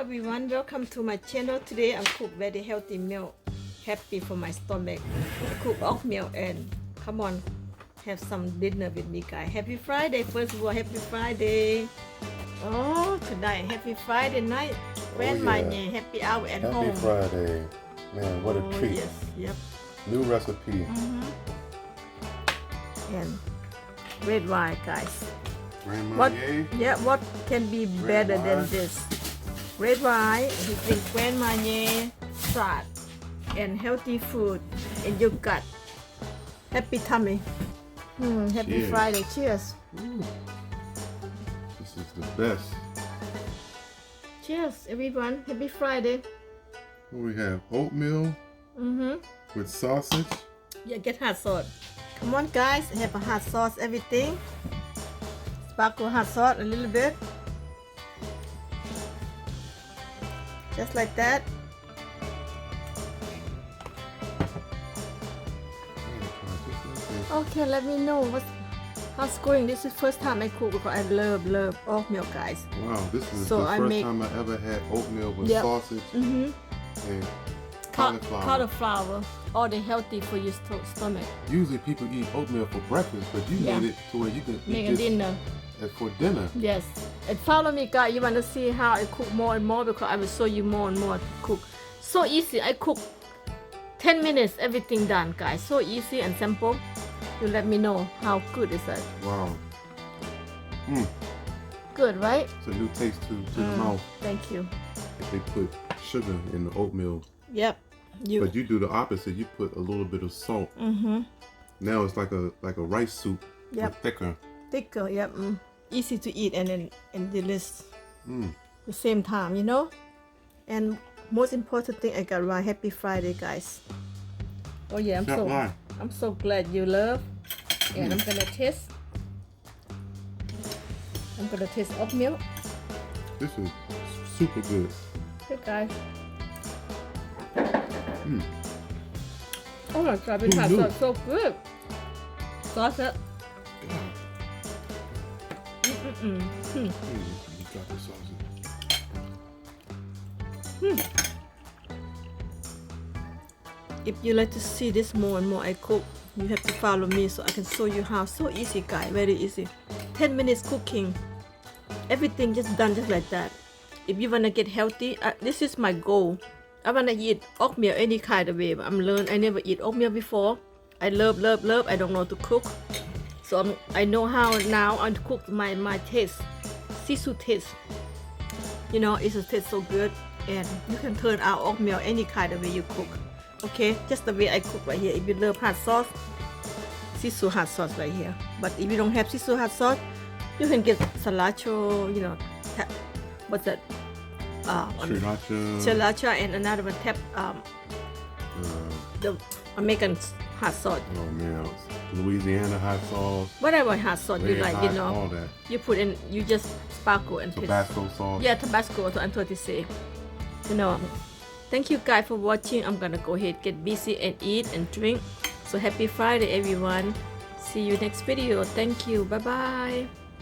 everyone, welcome to my channel. Today I'm cook very healthy meal, happy for my stomach. I cook oatmeal and come on, have some dinner with me guys. Happy Friday, first of all, happy Friday. Oh, tonight, happy Friday night. Grandma, happy hour at home. Happy Friday. Man, what a treat. Yes, yep. New recipe. And red wine, guys. Grand What? Marnier. Yeah, what can be better than wine. this? Red wine, you drink Grand Marnier, salad, and healthy food in your gut. Happy tummy. Happy Cheers. Friday. Cheers. Ooh. This is the best. Cheers, everyone. Happy Friday. We have oatmeal with sausage. Yeah, get hot sauce. Come on, guys. Have a hot sauce, everything. Sparkle hot sauce a little bit. Just like that. Okay, let me know how's going. This is first time I cook because I love oatmeal, guys. Wow, this is So the I first make- time I ever had oatmeal with Yep. sausage and cauliflower. Cauliflower, all the healthy for your stomach. Usually people eat oatmeal for breakfast, but you Yeah. made it to where you can Make eat a this dinner. for dinner. Yes. And follow me, guys. You want to see how I cook more and more because I will show you more and more to cook. So easy. I cook 10 minutes, everything done, guys. So easy and simple. You let me know how good is it. Wow. Good, right? It's a new taste to the mouth. Thank you. If they put sugar in the oatmeal. Yep. But you do the opposite. You put a little bit of salt. Now it's like a rice soup, Yep. but thicker. Thicker, yep. Easy to eat and delicious. The same time, you know. And most important thing, I got right. Happy Friday, guys. Oh yeah, I'm so glad you love. And I'm gonna taste. I'm gonna taste oatmeal. This is super good. Hey guys. Oh my god, this hot knew? sauce so good. Sauce it. You got the sausage. If you like to see this more and more I cook, you have to follow me so I can show you how. So easy, guys, very easy. 10 minutes cooking. Everything just done just like that. If you wanna get healthy, this is my goal. I wanna eat oatmeal any kind of way. But I never eat oatmeal before. I love. I don't know to cook. So I know how now I cook my taste. Sisu taste. You know, it's a taste so good. And you can turn out oatmeal any kind of way you cook. Okay, just the way I cook right here. If you love hot sauce, Sisu hot sauce right here. But if you don't have Sisu hot sauce, you can get sriracha, you know, what's that? Sriracha and another one, the American hot sauce. Oh man, Louisiana hot sauce. Whatever hot sauce you red like, hot, you know. all that. You put in, you just sparkle and Tabasco sauce. Yeah, Tabasco, so I'm trying to say. You know. Thank you guys for watching. I'm gonna go ahead, get busy and eat and drink. So happy Friday everyone. See you next video. Thank you. Bye bye.